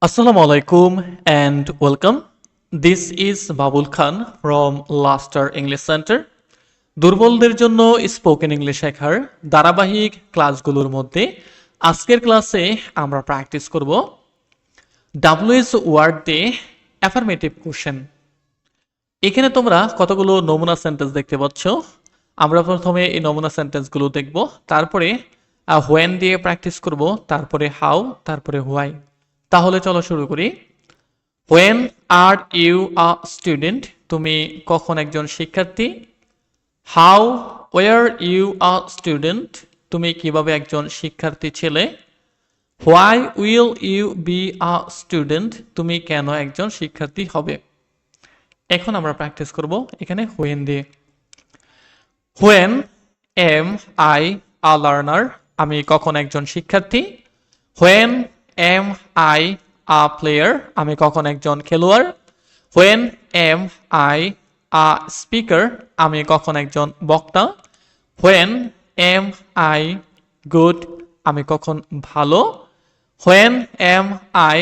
Assalamu alaikum and welcome. This is Babul Khan from Luster English Center. দুর্বলদের জন্য spoken English শেখার ধারাবাহিক ক্লাসগুলোর মধ্যে আজকের ক্লাসে আমরা প্র্যাকটিস করব ডাব্লিউএস ওয়ার্ড দিয়ে অ্যাফার্মেটিভ কোশ্চেন। এখানে তোমরা কতগুলো নমুনা সেন্টেন্স দেখতে পাচ্ছ। আমরা প্রথমে এই নমুনা সেন্টেন্সগুলো দেখব, তারপরে হোয়েন দিয়ে প্র্যাকটিস করব, তারপরে হাউ, তারপরে হোয়াই। তাহলে চলো শুরু করি। When are you a student? তুমি কখন একজন শিক্ষার্থী? How were you a student? তুমি কিভাবে একজন শিক্ষার্থী ছিলে? Why will you be a student? তুমি কেন একজন শিক্ষার্থী হবে? এখন আমরা প্র্যাকটিস করব এখানে when দিয়ে। When am I a learner? আমি কখন একজন শিক্ষার্থী? When am I a player? আমি কখন একজন খেলোয়াড়? When am I a speaker? আমি কখন একজন বক্তা? When am I good? আমি কখন ভালো? When am I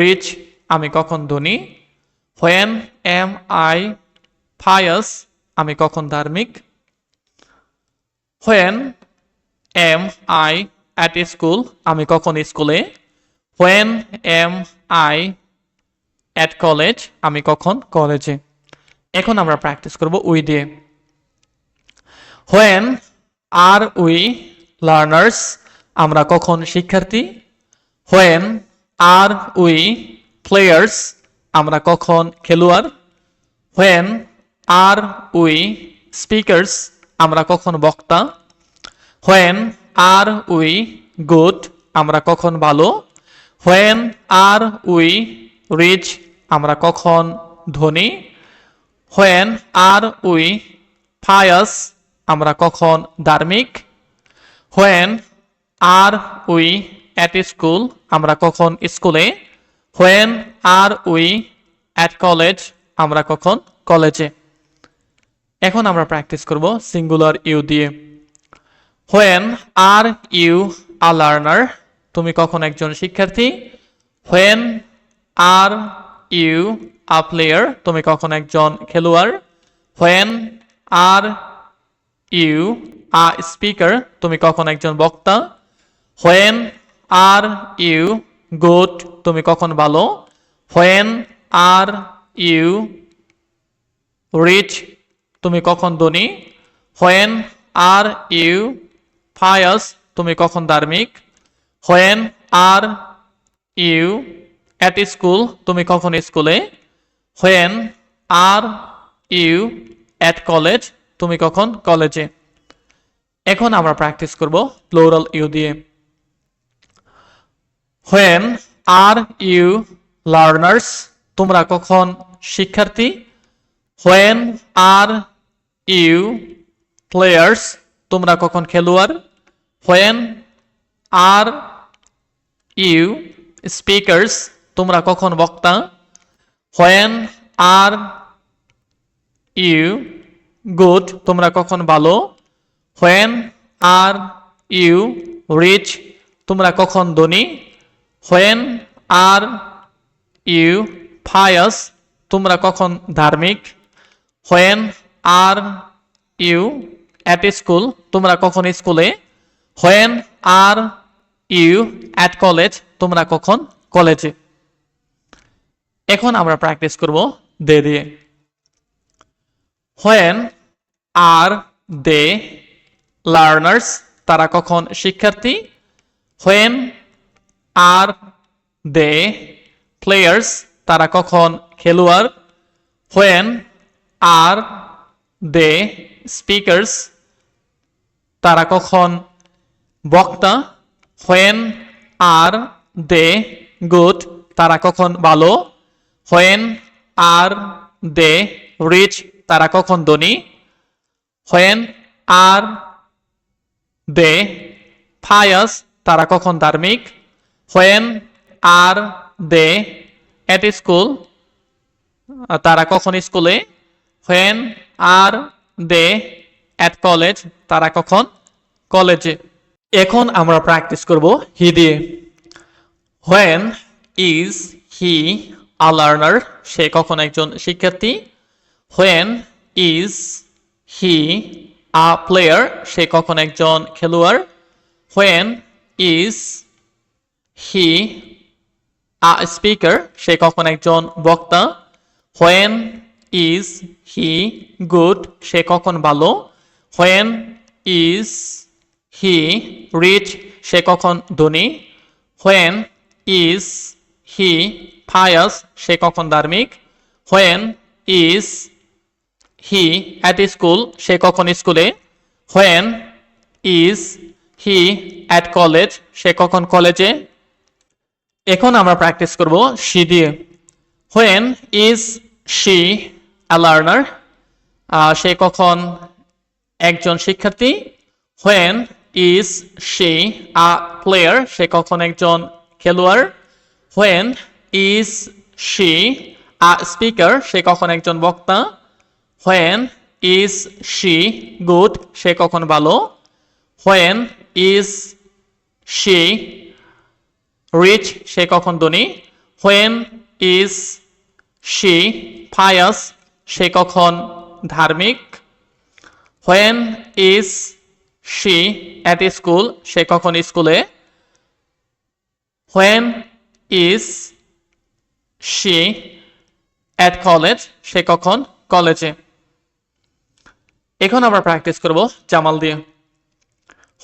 rich? আমি কখন ধনী? When am I pious? আমি কখন ধার্মিক? When am I at school? আমি কখন স্কুলে? When am I at college? আমি কখন কলেজে? এখন আমরা প্র্যাকটিস করব উই দিয়ে। When are we learners? আমরা কখন শিক্ষার্থী? When are we players? আমরা কখন খেলোয়াড়? When are we speakers? আমরা কখন বক্তা? When are we good? আমরা কখন ভালো? When are we rich? আমরা কখন ধনী? When are we pious? আমরা কখন ধার্মিক? When are we at school? আমরা কখন স্কুলে? When are we at college? আমরা কখন কলেজে? এখন আমরা প্র্যাকটিস করব সিঙ্গুলার ইউ দিয়ে। When are you a learner? তুমি কখন একজন শিক্ষার্থী? When are you a player? তুমি কখন একজন খেলোয়াড়? When are you a speaker? তুমি কখন একজন বক্তা? When are you good? তুমি কখন ভালো? When are you rich? তুমি কখন ধনী? When are you pious? তুমি কখন ধার্মিক? When are you at school? তুমি কখন স্কুলে? When are you at college? তুমি কখন কলেজে? এখন আমরা প্র্যাকটিস করব প্লুরাল ইউ দিয়ে। When are you learners? তোমরা কখন শিক্ষার্থী? When are you players? তোমরা কখন খেলোয়াড়? When are you speakers? তোমরা কখন বক্তা? When are you good? তোমরা কখন ভালো? When are you rich? তোমরা কখন ধনী? When are you pious? তোমরা কখন ধার্মিক? When are you at school? তোমরা কখন স্কুলে? When are you at college? তোমরা কখন কলেজে? এখন আমরা প্র্যাকটিস করব দে দিয়ে। When are they learners? তারা কখন শিক্ষার্থী? When are they players? তারা কখন খেলোয়াড়? When are they speakers? তারা কখন বক্তা? When are they good? তারা কখন ভালো? When are they rich? তারা কখন ধনী? When are they pious? তারা কখন ধার্মিক? When are they at school? তারা কখন স্কুলে? When are they at college? তারা কখন কলেজে? এখন আমরা প্র্যাকটিস করব হি দিয়ে। When is he a learner? সে কখন একজন শিক্ষার্থী। When is he a player? সে কখন একজন খেলোয়াড়। When is he a speaker? সে কখন একজন বক্তা। When is he good? সে কখন ভালো। When is he rich? সে কখন ধনী। When is he pious? সে কখন ধার্মিক। When is he at school? সে কখন স্কুলে। When is he at college? সে কখন কলেজে। এখন আমরা প্র্যাকটিস করব শি দিয়ে। When is she a learner? সে কখন একজন শিক্ষার্থী। When is she a player? সে কখন একজন খেলোয়াড়। When is she a speaker? সে কখন একজন বক্তা। When is she good? সে কখন ভালো। When is she rich? সে কখন ধনী। When is she pious? সে কখন ধার্মিক। When is she at school? সে কখন স্কুলে। When is she at college? সে কখন কলেজে। এখন আমরা প্র্যাকটিস করব জামাল দিয়ে।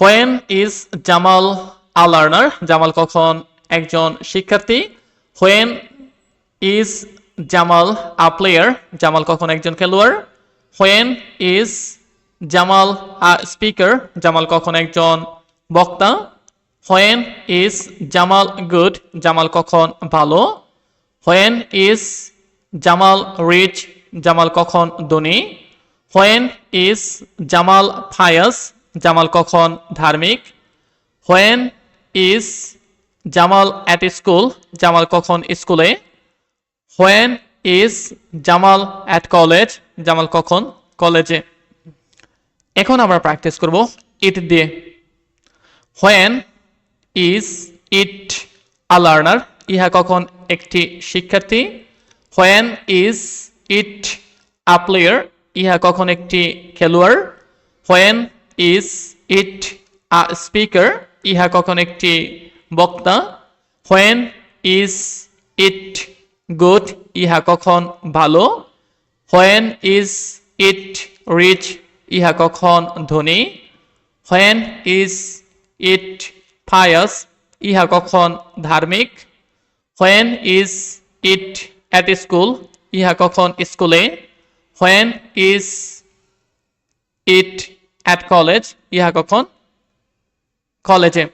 When is Jamal a learner? Jamal কখন একজন শিক্ষার্থী। When is Jamal a player? Jamal কখন একজন খেলোয়াড়। When is Jamal a speaker? Jamal কখন একজন বক্তা। When is Jamal good? Jamal কখন ভালো। When is Jamal rich? Jamal কখন ধনী। When is Jamal pious? Jamal কখন ধার্মিক। When is Jamal at school? Jamal কখন স্কুলে। When is Jamal at college? Jamal কখন কলেজে। এখন আমরা প্র্যাকটিস করব ইট দিয়ে। When is it a learner? ইহা কখন একটি শিক্ষার্থী। When is it a player? ইহা কখন একটি খেলোয়াড়। When is it a speaker? ইহা কখন একটি বক্তা। When is it good? ইহা কখন ভালো। When is it rich? ইহা কখন ধনী। When is it pious? ইহা কখন ধার্মিক। When is it at school? ইহা কখন স্কুলে। When is it at college? ইহা কখন কলেজে।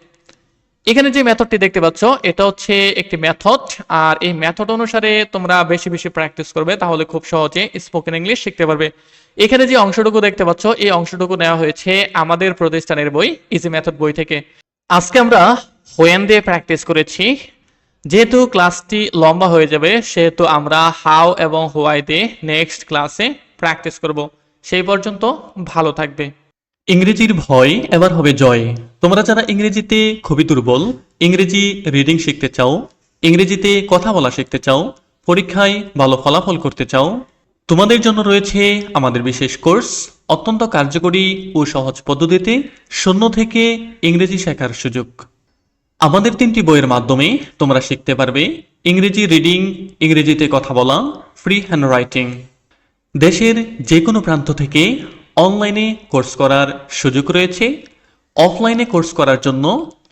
এখানে যে মেথডটি দেখতে পাচ্ছ এটা হচ্ছে একটি মেথড, আর এই মেথড অনুসারে তোমরা বেশি বেশি প্র্যাকটিস করবে, তাহলে খুব সহজে স্পোকেন ইংলিশ শিখতে পারবে। এখানে যে অংশটুকু দেখতে পাচ্ছ এই অংশটুকু নেওয়া হয়েছে আমাদের প্রতিষ্ঠানের বই ইজি মেথড বই থেকে। আজকে আমরা হোয়েন দিয়ে প্র্যাকটিস করেছি। যেহেতু ক্লাসটি লম্বা হয়ে যাবে সেহেতু আমরা হাউ এবং হোয়াই দিয়ে নেক্সট ক্লাসে প্র্যাকটিস করব। সেই পর্যন্ত ভালো থাকবে। ইংরেজির ভয় এবার হবে জয়। তোমরা যারা ইংরেজিতে খুবই দুর্বল, ইংরেজি রিডিং শিখতে চাও, ইংরেজিতে কথা বলা শিখতে চাও, পরীক্ষায় ভালো ফলাফল করতে চাও, তোমাদের জন্য রয়েছে আমাদের বিশেষ কোর্স, অত্যন্ত কার্যকরী ও সহজ পদ্ধতিতে 0 থেকে ইংরেজি শেখার সুযোগ। আমাদের 3টি বইয়ের মাধ্যমে তোমরা শিখতে পারবে ইংরেজি রিডিং, ইংরেজিতে কথা বলা, ফ্রি হ্যান্ড রাইটিং। দেশের যে কোনো প্রান্ত থেকে অনলাইনে কোর্স করার সুযোগ রয়েছে। অফলাইনে কোর্স করার জন্য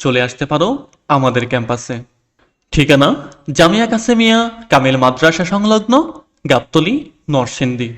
চলে আসতে পারো আমাদের ক্যাম্পাসে। ঠিকানা জামিয়া কাসেমিয়া কামিল মাদ্রাসা সংলগ্ন, গাবতলী, নরসিংদী।